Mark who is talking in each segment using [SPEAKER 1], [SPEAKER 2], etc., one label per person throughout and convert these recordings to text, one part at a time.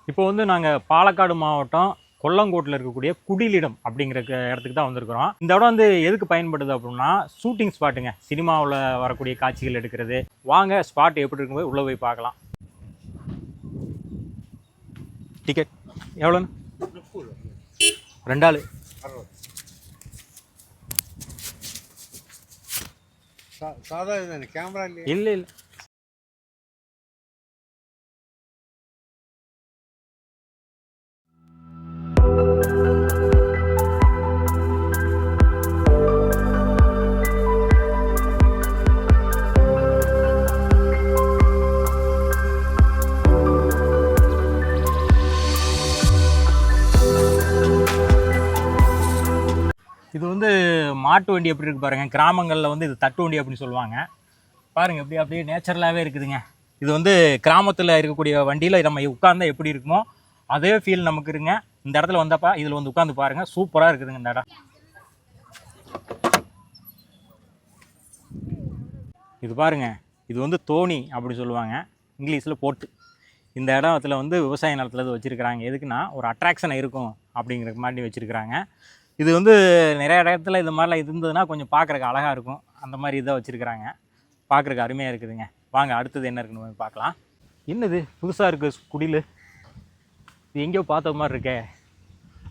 [SPEAKER 1] இப்போ வந்து நாங்கள் பாலக்காடு மாவட்டம் கொல்லங்கோட்டில் இருக்கக்கூடிய குடிலிடம் அப்படிங்கிற இடத்துக்கு தான் வந்திருக்கிறோம். இந்த இடம் வந்து எதுக்கு பயன்படுது அப்படின்னா ஷூட்டிங் ஸ்பாட்டுங்க. சினிமாவில் வரக்கூடிய காட்சிகள் எடுக்கிறது. வாங்க ஸ்பாட் எப்படி இருக்கும்போது உள்ளே போய் பார்க்கலாம். டிக்கெட் எவ்வளோன்னு? 2 ஆள்.
[SPEAKER 2] சாதா கேமரா
[SPEAKER 1] இல்லை இல்லை. இது வந்து மாட்டு வண்டி எப்படி இருக்குது பாருங்கள். கிராமங்களில் வந்து இது தட்டு வண்டி அப்படின்னு சொல்லுவாங்க. பாருங்கள் எப்படி அப்படியே நேச்சுரலாகவே இருக்குதுங்க. இது வந்து கிராமத்தில் இருக்கக்கூடிய வண்டியில் நம்ம உட்கார்ந்தா எப்படி இருக்குமோ அதே ஃபீல் நமக்கு இருங்க. இந்த இடத்துல வந்தப்பா இதில் வந்து உட்காந்து பாருங்கள், சூப்பராக இருக்குதுங்க இந்த இடம். இது பாருங்கள், இது வந்து தோணி அப்படி சொல்லுவாங்க இங்கிலீஷில் போட்டு. இந்த இடத்துல வந்து விவசாய நிலத்தில் இது வச்சுருக்கிறாங்க. எதுக்குன்னா ஒரு அட்ராக்ஷன் இருக்கும் அப்படிங்கிற மாதிரி வச்சுருக்கிறாங்க. இது வந்து நிறைய இடத்துல இது மாதிரிலாம் இருந்ததுன்னா கொஞ்சம் பார்க்குறக்கு அழகாக இருக்கும். அந்த மாதிரி இதை வச்சுருக்கிறாங்க. பார்க்குறக்கு அருமையாக இருக்குதுங்க. வாங்க அடுத்தது என்ன இருக்குன்னு பார்க்கலாம். என்னது புதுசாக இருக்குது குடில். இது எங்கேயோ பார்த்த மாதிரி இருக்கே.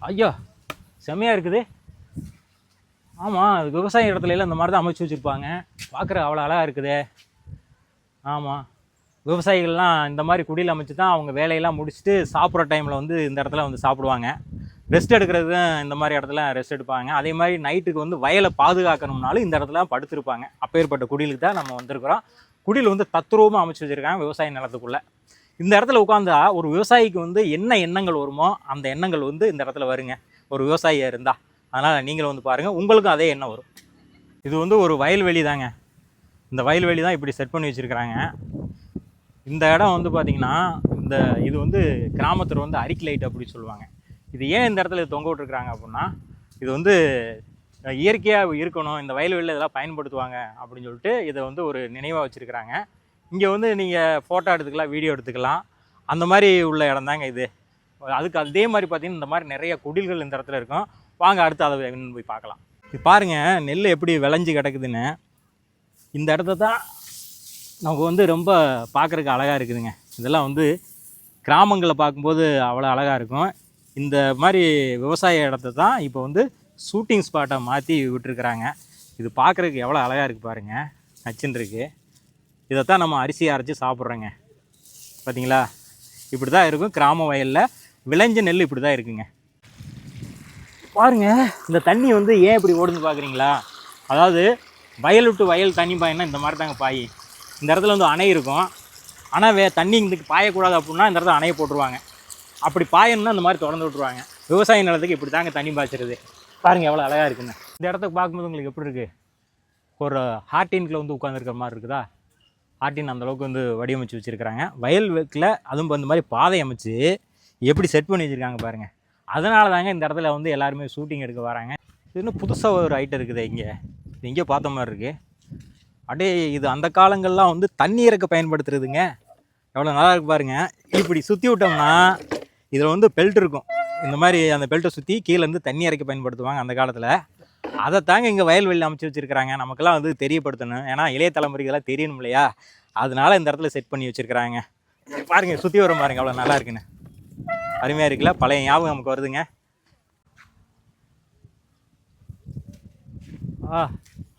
[SPEAKER 1] ஐயோ செம்மையாக இருக்குது. ஆமாம், அது விவசாய இடத்துலலாம் இந்த மாதிரி தான் அமைச்சு வச்சுருப்பாங்க. பார்க்குற அவ்வளோ அழகாக இருக்குதே. ஆமாம், விவசாயிகள்லாம் இந்த மாதிரி குடியில் அமைச்சு தான் அவங்க வேலையெல்லாம் முடிச்சுட்டு சாப்பிட்ற டைமில் வந்து இந்த இடத்துல வந்து சாப்பிடுவாங்க. ரெஸ்ட் எடுக்கிறது இந்த மாதிரி இடத்துல ரெஸ்ட் எடுப்பாங்க. அதே மாதிரி நைட்டுக்கு வந்து வயலை பாதுகாக்கணும்னாலும் இந்த இடத்துல படுத்திருப்பாங்க. அப்பேற்பட்ட குடிலுக்கு தான் நம்ம வந்திருக்கிறோம். குடில் வந்து தத்ரூபமாக அமைச்சு வச்சுருக்காங்க விவசாய நிலத்துக்குள்ளே. இந்த இடத்துல உட்காந்தா ஒரு விவசாயிக்கு வந்து என்ன எண்ணங்கள் வருமோ அந்த எண்ணங்கள் வந்து இந்த இடத்துல வருங்க, ஒரு விவசாயியாக இருந்தால். அதனால் நீங்களும் வந்து பாருங்கள், உங்களுக்கும் அதே எண்ணம் வரும். இது வந்து ஒரு வயல்வெளி தாங்க. இந்த வயல்வெளி தான் இப்படி செட் பண்ணி வச்சுருக்கிறாங்க. இந்த இடம் வந்து பார்த்திங்கன்னா இது வந்து கிராமத்தில் வந்து அரிக்கி லைட் அப்படி சொல்லுவாங்க. இது ஏன் இந்த இடத்துல தொங்க விட்டுருக்குறாங்க அப்படின்னா, இது வந்து இயற்கையாக இருக்கணும், இந்த வயல்வெளியில் இதெல்லாம் பயன்படுத்துவாங்க அப்படின்னு சொல்லிட்டு இதை வந்து ஒரு நினைவாக வச்சுருக்கிறாங்க. இங்கே வந்து நீங்கள் ஃபோட்டோ எடுத்துக்கலாம், வீடியோ எடுத்துக்கலாம். அந்த மாதிரி உள்ள இடம் தாங்க இது. அதுக்கு அதே மாதிரி பார்த்திங்கன்னா இந்த மாதிரி நிறைய குடில்கள் இந்த இடத்துல இருக்கும். வாங்க அடுத்து அதை என்னன்னு போய் பார்க்கலாம். இது பாருங்கள், நெல் எப்படி விளைஞ்சி கிடக்குதுன்னு. இந்த இடத்த தான் நமக்கு வந்து ரொம்ப பார்க்குறதுக்கு அழகாக இருக்குதுங்க. இதெல்லாம் வந்து கிராமங்களில் பார்க்கும்போது அவ்வளோ அழகாக இருக்கும். இந்த மாதிரி விவசாய இடத்த தான் இப்போ வந்து ஷூட்டிங் ஸ்பாட்டை மாற்றி விட்டுருக்குறாங்க. இது பார்க்குறதுக்கு எவ்வளோ அழகாக இருக்குது பாருங்கள், நச்சுன்னு இருக்குது. இதைத்தான் நம்ம அரிசி அரைச்சி சாப்பிட்றோங்க. பார்த்தீங்களா, இப்படி தான் இருக்கும். கிராம வயலில் விளைஞ்ச நெல் இப்படி தான் இருக்குங்க. பாருங்கள், இந்த தண்ணி வந்து ஏன் இப்படி ஓடுன்னு பார்க்குறீங்களா? அதாவது வயல் விட்டு வயல் தண்ணி பாயினா இந்த மாதிரி தாங்க பாய். இந்த இடத்துல வந்து அணை இருக்கும். ஆனால் தண்ணி இங்கே பாயக்கூடாது அப்படின்னா இந்த இடத்துல அணையை போட்டுருவாங்க. அப்படி பாயணும்னா இந்த மாதிரி திறந்து விட்ருவாங்க. விவசாய நிலத்துக்கு இப்படி தாங்க தண்ணி பாய்ச்சிருது. பாருங்கள் எவ்வளோ அழகாக இருக்குங்க. இந்த இடத்துக்கு பார்க்கும்போது உங்களுக்கு எப்படி இருக்குது? ஒரு ஹார்டின்கில் வந்து உட்காந்துருக்கிற மாதிரி இருக்குதா? ஹார்டின் அந்தளவுக்கு வந்து வடிவமைச்சு வச்சுருக்கிறாங்க. வயல்வெளியில் அதுவும் இந்த மாதிரி பாதை அமைச்சு எப்படி செட் பண்ணி வச்சுருக்காங்க பாருங்கள். அதனால தாங்க இந்த இடத்துல வந்து எல்லாருமே ஷூட்டிங் எடுக்க வராங்க. இது இன்னும் புதுசாக ஒரு ஐட்டம் இருக்குது. இங்கே எங்கேயோ பார்த்த மாதிரி இருக்குது. அப்படியே இது அந்த காலங்கள்லாம் வந்து தண்ணி இறக்க பயன்படுத்துறதுங்க. எவ்வளோ நல்லா இருக்கு பாருங்கள். இப்படி சுற்றி விட்டோம்னா இதில் வந்து பெல்ட் இருக்கும். இந்த மாதிரி அந்த பெல்ட்டை சுற்றி கீழேருந்து தண்ணி இறக்க பயன்படுத்துவாங்க அந்த காலத்தில். அதை தாங்க இங்கே வயல்வெளியில் அமைச்சு வச்சுருக்கிறாங்க. நமக்கெல்லாம் வந்து தெரியப்படுத்தணும், ஏன்னா இளைய தலைமுறைகள்லாம் தெரியணும் இல்லையா? அதனால இந்த இடத்துல செட் பண்ணி வச்சுருக்கிறாங்க. பாருங்கள், சுற்றி வர பாருங்கள் எவ்வளோ நல்லா இருக்குன்னு. அருமையாக இருக்குல்ல? பழைய ஞாபகம் நமக்கு வருதுங்க.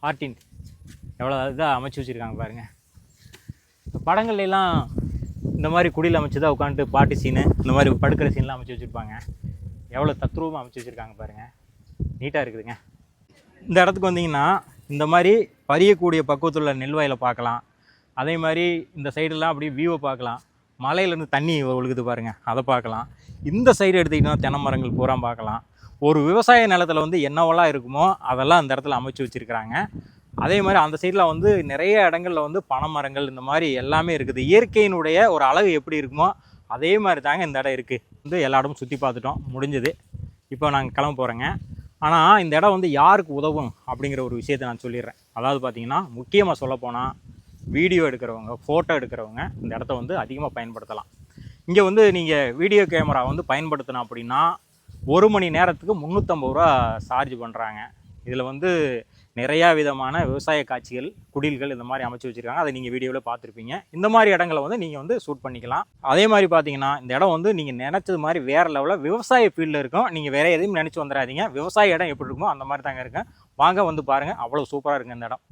[SPEAKER 1] ஹார்டின் எவ்வளோ இதாக அமைச்சு வச்சுருக்காங்க பாருங்கள். படங்கள்லாம் இந்த மாதிரி குடியில் அமைச்சு தான் உட்காந்துட்டு பாட்டு சீனு, இந்த மாதிரி படுக்கிற சீன்லாம் அமைச்சு வச்சுருப்பாங்க. எவ்வளோ தத்ரூபமாக அமைச்சு வச்சுருக்காங்க பாருங்கள். நீட்டாக இருக்குதுங்க. இந்த இடத்துக்கு வந்தீங்கன்னா இந்த மாதிரி பறியக்கூடிய பக்குவத்தில் உள்ள நெல் வயலை பார்க்கலாம். அதே மாதிரி இந்த சைடெல்லாம் அப்படியே வியூவை பார்க்கலாம். மலையிலேருந்து தண்ணி ஒழுகுது பாருங்கள், அதை பார்க்கலாம். இந்த சைடு எடுத்துக்கிட்டோம்னா தென்னை மரங்கள் பூரா பார்க்கலாம். ஒரு விவசாய நிலத்தில் வந்து என்னவெல்லாம் இருக்குமோ அதெல்லாம் அந்த இடத்துல அமைச்சு வச்சுருக்கிறாங்க. அதே மாதிரி அந்த சைடில் வந்து நிறைய இடங்களில் வந்து பனை மரங்கள் இந்த மாதிரி எல்லாமே இருக்குது. இயற்கையினுடைய ஒரு அழகு எப்படி இருக்குமோ அதே மாதிரி தாங்க இந்த இடம் இருக்குது. வந்து எல்லா இடமும் சுற்றி பார்த்துட்டோம், முடிஞ்சது. இப்போ நாங்கள் கிளம்ப போகிறோங்க. ஆனால் இந்த இடம் வந்து யாருக்கு உதவும் அப்படிங்கிற ஒரு விஷயத்தை நான் சொல்லிடுறேன். அதாவது பார்த்திங்கன்னா, முக்கியமாக சொல்லப்போனால் வீடியோ எடுக்கிறவங்க, ஃபோட்டோ எடுக்கிறவங்க இந்த இடத்த வந்து அதிகமாக பயன்படுத்தலாம். இங்கே வந்து நீங்கள் வீடியோ கேமரா வந்து பயன்படுத்தணும் அப்படின்னா 1 மணி நேரத்துக்கு 350 ரூபா சார்ஜ் பண்ணுறாங்க. இதில் வந்து நிறையா விதமான விவசாய காட்சிகள், குடில்கள் இந்த மாதிரி அமைச்சு வச்சுருக்காங்க. அதை நீங்கள் வீடியோவில் பார்த்துருப்பீங்க. இந்த மாதிரி இடங்களை வந்து நீங்கள் வந்து ஷூட் பண்ணிக்கலாம். அதே மாதிரி பார்த்தீங்கன்னா இந்த இடம் வந்து நீங்கள் நினச்சது மாதிரி வேறு லெவலில் விவசாய ஃபீல்டில் இருக்கும். நீங்கள் வேறு எதையும் நினச்சி வந்துடாதீங்க. விவசாய இடம் எப்படி இருக்குமோ அந்த மாதிரி தாங்க இருக்கும். வாங்க வந்து பாருங்கள், அவ்வளோ சூப்பராக இருக்குங்க இந்த இடம்.